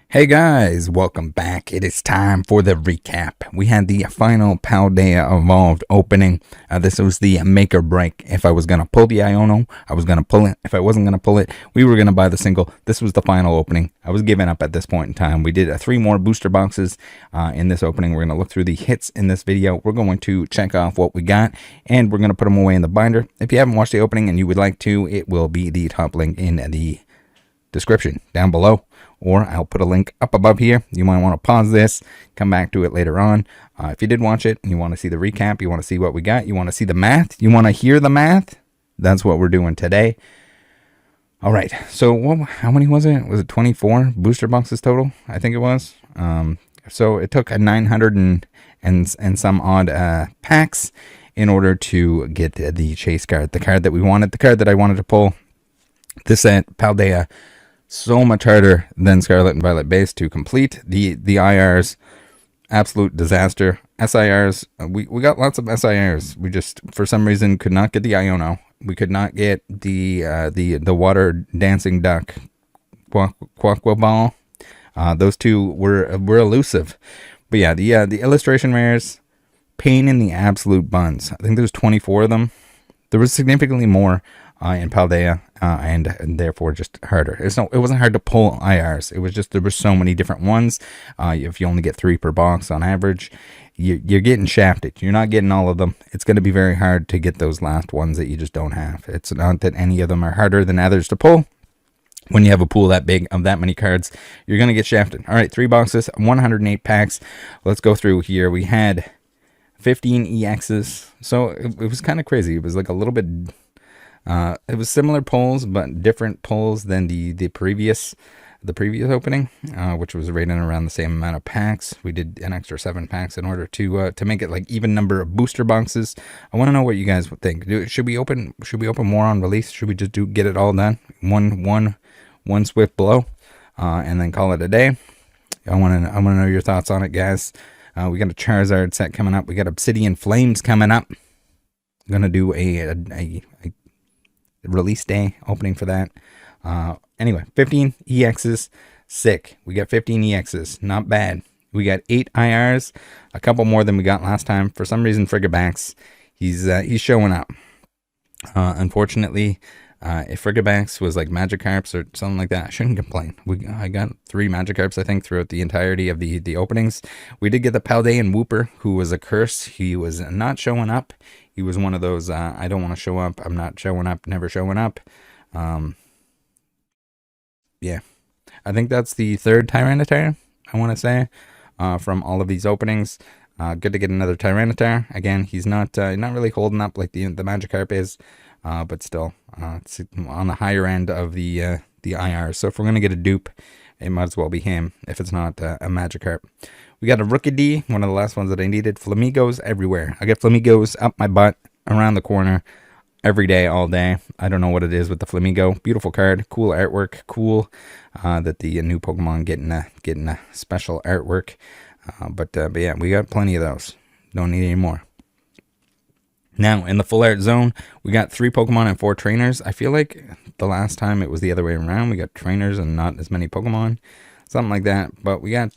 Hey guys, welcome back. It is time for the recap. We had the final Paldea Evolved opening. This was the make or break. If I was going to pull the Iono, I was going to pull it. If I wasn't going to pull it, we were going to buy the single. This was the final opening. I was giving up at this point in time. We did 3 more booster boxes in this opening. We're going to look through the hits in this video. We're going to check off what we got, and we're going to put them away in the binder. If you haven't watched the opening and you would like to, it will be the top link in the description down below, or I'll put a link up above here. You might want to pause this, come back to it later on. If you did watch it and you want to see the recap, you want to see what we got, you want to see the math, you want to hear the math, that's what we're doing today. All right, so how many was it? Was it 24 booster boxes total? I think it was. So it took a 900 and some odd packs in order to get the chase card, the card that we wanted, the card that I wanted to pull. This set, Paldea, so much harder than Scarlett and Violet base to complete. The IRs, absolute disaster. SIRs, we got lots of SIRs. We just, for some reason, could not get the Iono. We could not get the water dancing duck, Quaquaball. Those two were elusive. But yeah, the illustration rares, pain in the absolute buns. I think there's 24 of them. There was significantly more in Paldea, and therefore just harder. It wasn't hard to pull IRs. It was just there were so many different ones. If you only get 3 per box on average, you're getting shafted. You're not getting all of them. It's going to be very hard to get those last ones that you just don't have. It's not that any of them are harder than others to pull. When you have a pool that big of that many cards, you're going to get shafted. All right, 3 boxes, 108 packs. Let's go through here. We had 15 EXs, so it was kind of crazy. It was like a little bit. It was similar pulls, but different pulls than the previous opening, which was rated around the same amount of packs. We did an extra 7 packs in order to make it like even number of booster boxes. I want to know what you guys would think. Should we open more on release? Should we just get it all done one swift blow, and then call it a day? I want to know your thoughts on it, guys. We got a Charizard set coming up. We got Obsidian Flames coming up. I'm gonna do a release day opening for that. Anyway, 15 EXs, sick. We got 15 EXs, not bad. We got 8 IRs, a couple more than we got last time. For some reason, Frigibax, he's showing up. Unfortunately, if Frigibax was like Magikarps or something like that, I shouldn't complain. I got 3 Magikarps, I think, throughout the entirety of the openings. We did get the Paldean Wooper, who was a curse. He was not showing up. He was one of those, I don't want to show up, I'm not showing up, never showing up. Yeah. I think that's the 3rd Tyranitar, I want to say, from all of these openings. Good to get another Tyranitar. Again, he's not really holding up like the Magikarp is, but still, it's on the higher end of the IR. So if we're going to get a dupe, it might as well be him if it's not a Magikarp. We got a Rookidee, one of the last ones that I needed. Flamingos everywhere. I get Flamingos up my butt, around the corner, every day, all day. I don't know what it is with the Flamingo. Beautiful card, cool artwork, cool that the new Pokemon getting a special artwork. But yeah, we got plenty of those. Don't need any more. Now, in the full art zone, we got 3 Pokemon and 4 trainers. I feel like the last time it was the other way around. We got trainers and not as many Pokemon. Something like that. But we got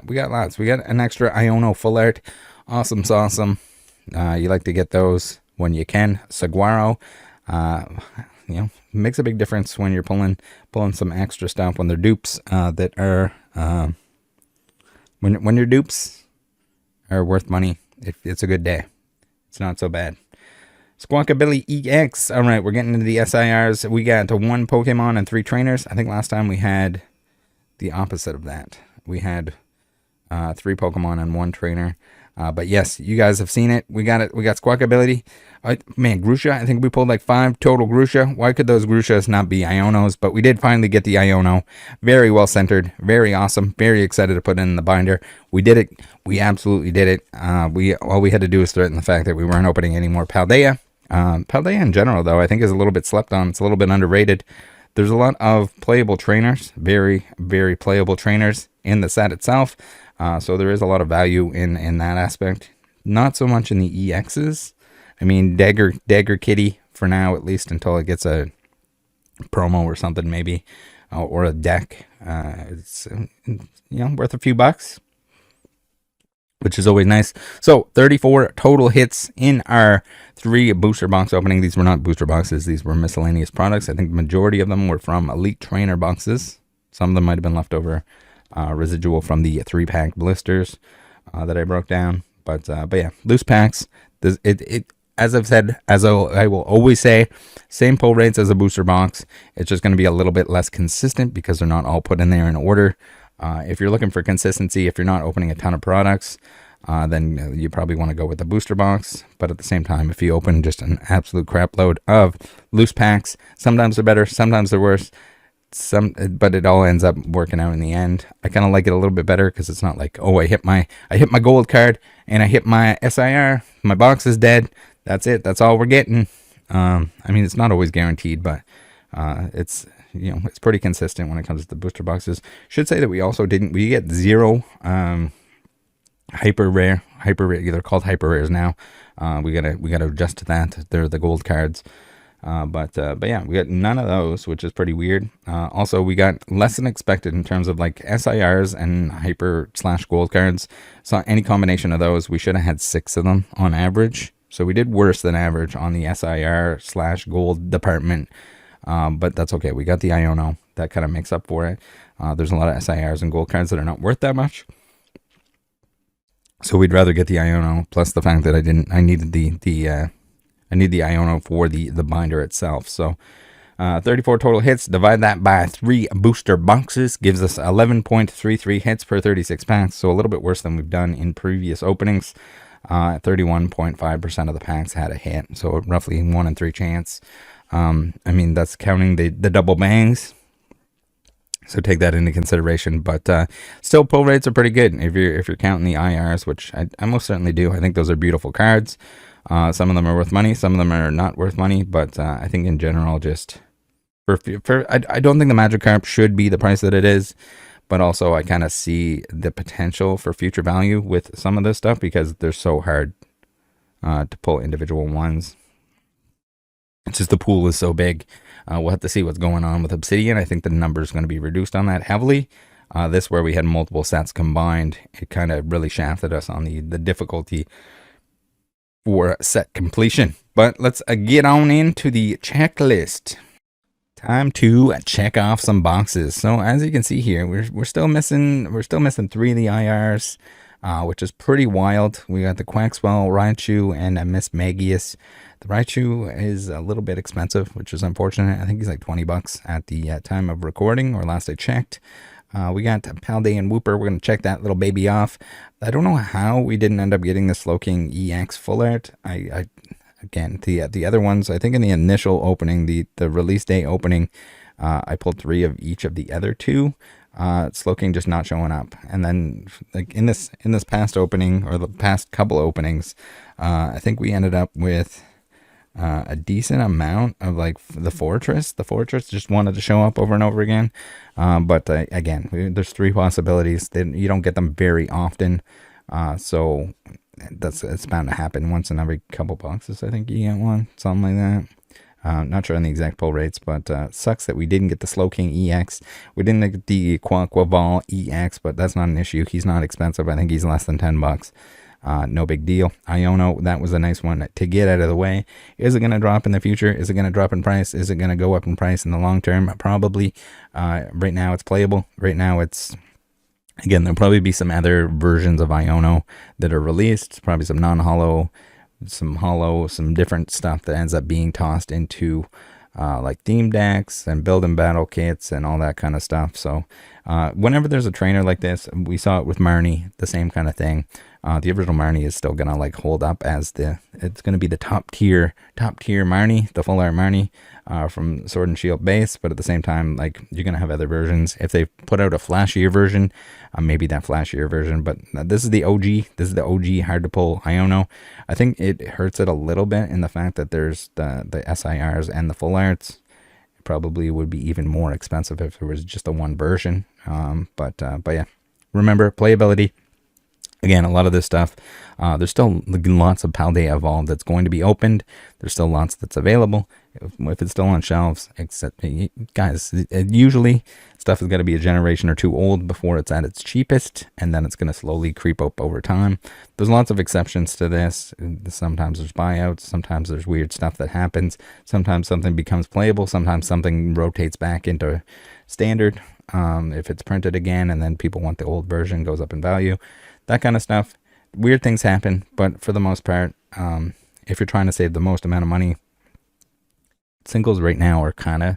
we got lots. We got an extra Iono full art. Awesome sauceum. You like to get those when you can. Saguaro. Makes a big difference when you're pulling some extra stuff when they're dupes that are when your dupes are worth money. It's a good day. It's not so bad. Squawkabilly EX. All right, we're getting into the SIRs. We got 1 Pokemon and 3 trainers. I think last time we had the opposite of that. We had 3 Pokemon and 1 trainer. But yes, you guys have seen it. We got it. We got Squawkabilly. Man, Grusha. I think we pulled like 5 total Grusha. Why could those Grushas not be Ionos? But we did finally get the Iono. Very well centered. Very awesome. Very excited to put it in the binder. We did it. We absolutely did it. All we had to do was threaten the fact that we weren't opening any more Paldea. Paldea in general, though, I think is a little bit slept on. It's a little bit underrated. There's a lot of playable trainers. Very, very playable trainers in the set itself. So there is a lot of value in that aspect. Not so much in the EXs. I mean, Dagger Kitty for now, at least until it gets a promo or something, maybe, or a deck. It's worth a few bucks, which is always nice. So 34 total hits in our 3 booster box opening. These were not booster boxes. These were miscellaneous products. I think the majority of them were from Elite Trainer boxes. Some of them might have been leftover residual from the 3-pack blisters that I broke down. But yeah, loose packs. As I've said, I will always say, same pull rates as a booster box. It's just going to be a little bit less consistent because they're not all put in there in order. If you're looking for consistency, if you're not opening a ton of products, then you probably want to go with the booster box. But at the same time, if you open just an absolute crap load of loose packs, sometimes they're better, sometimes they're worse. But it all ends up working out in the end. I kind of like it a little bit better because it's not like, oh, I hit my gold card and I hit my SIR, my box is dead. That's it. That's all we're getting. I mean, it's not always guaranteed, but it's pretty consistent when it comes to the booster boxes. Should say that we get 0 hyper rare. They're called hyper rares now. We gotta adjust to that. They're the gold cards. But yeah, we got none of those, which is pretty weird. Also, we got less than expected in terms of like SIRs and hyper/gold cards. So any combination of those, we should have had 6 of them on average. So we did worse than average on the SIR/gold department. But that's okay. We got the Iono. That kind of makes up for it. There's a lot of SIRs and gold cards that are not worth that much. So we'd rather get the Iono, plus the fact that I needed the Iono for the binder itself. So 34 total hits, divide that by 3 booster boxes, gives us 11.33 hits per 36 packs. So a little bit worse than we've done in previous openings. 31.5% of the packs had a hit, so roughly 1 in 3 chance. I mean, that's counting the double bangs, so take that into consideration. But still, pull rates are pretty good if you're counting the IRs, which I most certainly do. I think those are beautiful cards. Some of them are worth money, some of them are not worth money. But I think in general, just I don't think the Magikarp should be the price that it is. But also, I kind of see the potential for future value with some of this stuff because they're so hard to pull individual ones. It's just the pool is so big. We'll have to see what's going on with Obsidian. I think the number is going to be reduced on that heavily. This, where we had multiple sets combined, it kind of really shafted us on the difficulty for set completion. But let's get on into the checklist. Time to check off some boxes. So as you can see here, we're still missing 3 of the IRs, which is pretty wild. We got the Quaxwell, Raichu, and a Miss Magius. The Raichu is a little bit expensive, which is unfortunate. I think he's like 20 bucks at the time of recording, or last I checked. We got Paldea and Wooper. We're going to check that little baby off. I don't know how we didn't end up getting the Slowking EX full art. Again, the other ones, I think in the initial opening, the release day opening, I pulled 3 of each of the other 2. Slowking just not showing up. And then like in this past opening, or the past couple openings, I think we ended up with a decent amount of like the Fortress. The Fortress just wanted to show up over and over again. But again, there's 3 possibilities. You don't get them very often. So it's bound to happen once in every couple boxes. I think you get one, something like that. Not sure on the exact pull rates, but sucks that we didn't get the Slowking EX. We didn't get the Quaquaval EX, but that's not an issue. He's not expensive. I think he's less than 10 bucks. No big deal. Iono, that was a nice one to get out of the way. Is it going to drop in the future? Is it going to drop in price? Is it going to go up in price in the long term? Probably. Right now it's playable. Right now it's... Again, there'll probably be some other versions of Iono that are released. Probably some non-hollow, some hollow, some different stuff that ends up being tossed into like theme decks and build and battle kits and all that kind of stuff. So whenever there's a trainer like this, we saw it with Marnie, the same kind of thing. The original Marnie is still gonna like hold up as it's gonna be the top tier Marnie, the full art Marnie from Sword and Shield base. But at the same time, like, you're gonna have other versions. If they put out a flashier version, maybe that flashier version. But this is the OG. This is the OG hard to pull Iono. I think it hurts it a little bit in the fact that there's the SIRs and the full arts. It probably would be even more expensive if there was just a one version. But yeah, remember, playability. Again, a lot of this stuff, there's still lots of Paldea Evolved that's going to be opened. There's still lots that's available. if it's still on shelves. Except, guys, usually stuff has got to be a generation or two old before it's at its cheapest, and then it's going to slowly creep up over time. There's lots of exceptions to this. Sometimes there's buyouts, sometimes there's weird stuff that happens, sometimes something becomes playable, sometimes something rotates back into standard if it's printed again, and then people want the old version, goes up in value, that kind of stuff. Weird things happen, but for the most part, if you're trying to save the most amount of money, singles right now are kind of,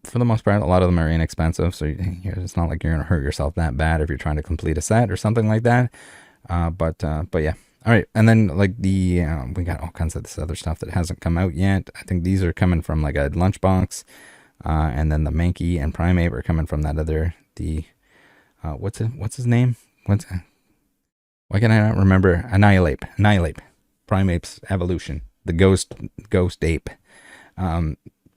for the most part, a lot of them are inexpensive, so it's not like you're going to hurt yourself that bad if you're trying to complete a set or something like that. But yeah. All right, and then like we got all kinds of this other stuff that hasn't come out yet. I think these are coming from like a lunchbox, and then the Mankey and Primate are coming from that other, what's his name? Why can I not remember? Annihilate. Primate's evolution. The ghost ape.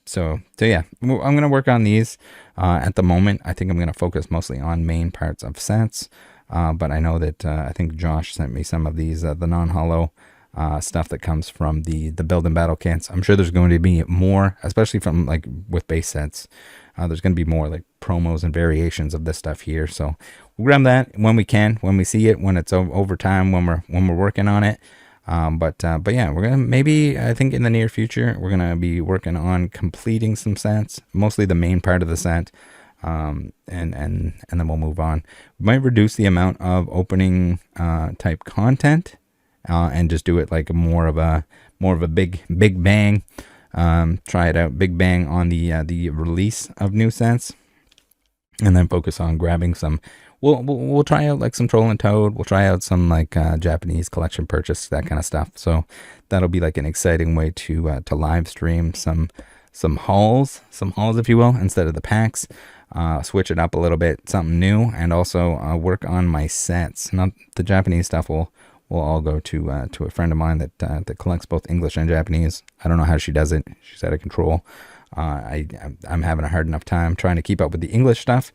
So yeah, I'm going to work on these. At the moment, I think I'm going to focus mostly on main parts of sets. But I know that, I think Josh sent me some of these, the non-hollow, stuff that comes from the build and battle kits. I'm sure there's going to be more, especially from like with base sets. There's going to be more like promos and variations of this stuff here. So we'll grab that when we can, when we see it, when it's over time, when we're working on it. But yeah, we're gonna, maybe, I think in the near future, we're gonna be working on completing some sets, mostly the main part of the set. And then we'll move on. We might reduce the amount of opening type content, and just do it like more of a big bang. Try it out, big bang on the release of new sets, and then focus on grabbing some. We'll try out like some Troll and Toad. We'll try out some like Japanese collection purchase, that kind of stuff. So that'll be like an exciting way to live stream some hauls, if you will, instead of the packs. Switch it up a little bit, something new, and also work on my sets. Not the Japanese stuff will all go to a friend of mine that collects both English and Japanese. I don't know how she does it. She's out of control. I'm having a hard enough time trying to keep up with the English stuff.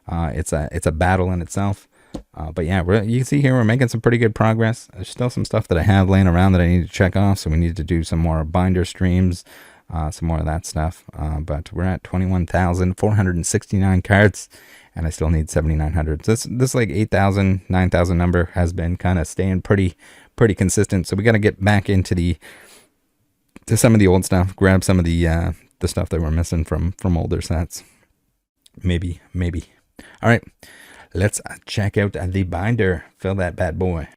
It's a battle in itself. But yeah, you can see here we're making some pretty good progress. There's still some stuff that I have laying around that I need to check off, so we need to do some more binder streams, some more of that stuff. But we're at 21,469 cards, and I still need 7,900. This like 8,000, 9,000 number has been kind of staying pretty consistent. So we got to get back into some of the old stuff, grab some of the stuff that we're missing from older sets. Maybe. All right, let's check out the binder. Fill that bad boy.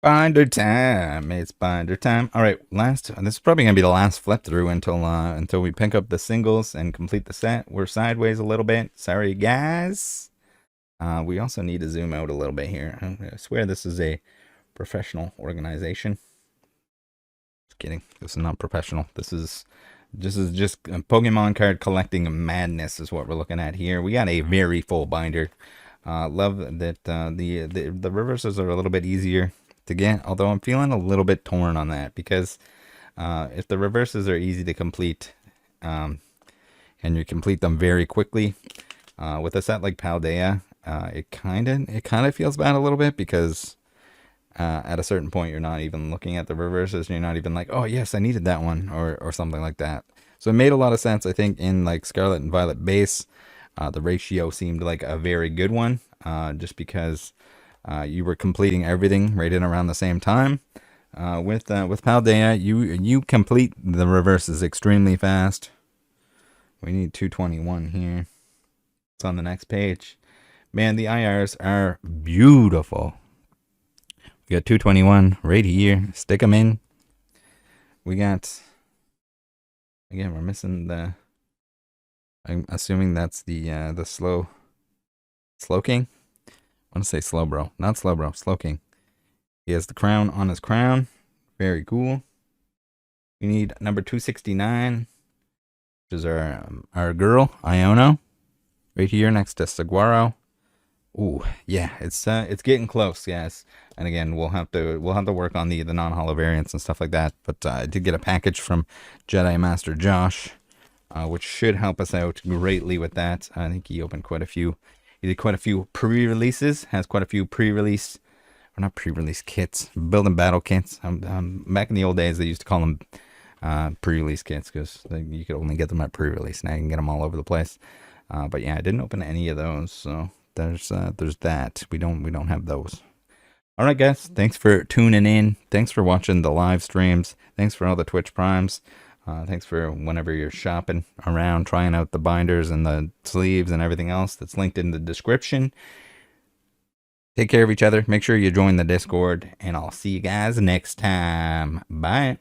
Binder time. It's binder time. All right, this is probably gonna be the last flip through until we pick up the singles and complete the set. We're sideways a little bit. Sorry, guys. We also need to zoom out a little bit here. I swear this is a professional organization. Just kidding. This is not professional. This is just Pokemon card collecting madness is what we're looking at here. We got a very full binder. Love that the reverses are a little bit easier to get, although I'm feeling a little bit torn on that, because if the reverses are easy to complete, and you complete them very quickly, with a set like Paldea, it kind of feels bad a little bit, because at a certain point you're not even looking at the reverses, and you're not even like, oh yes, I needed that one, or something like that. So it made a lot of sense, I think, in like Scarlet and Violet base. The ratio seemed like a very good one, just because you were completing everything right in around the same time. With Paldea, you complete the reverses extremely fast. We need 221 here. It's on the next page. Man, the IRs are beautiful. We got 221 right here. Stick them in. We got, again, we're missing I'm assuming that's the slow king. I want to say slow bro, not slow bro, slow king. He has the crown on his crown. Very cool. We need number 269, which is our girl Iono, right here next to Saguaro. Ooh, yeah, it's getting close, yes. And again, we'll have to work on the non-hollow variants and stuff like that. But I did get a package from Jedi Master Josh, which should help us out greatly with that. I think he opened quite a few. He did quite a few pre-releases. Has quite a few pre-release, or not pre-release kits, build and battle kits. Back in the old days, they used to call them pre-release kits, because you could only get them at pre-release. Now you can get them all over the place. But yeah, I didn't open any of those, so there's that. We don't have those. All right, guys. Thanks for tuning in. Thanks for watching the live streams. Thanks for all the Twitch primes. Thanks for whenever you're shopping around, trying out the binders and the sleeves and everything else that's linked in the description. Take care of each other. Make sure you join the Discord, and I'll see you guys next time. Bye.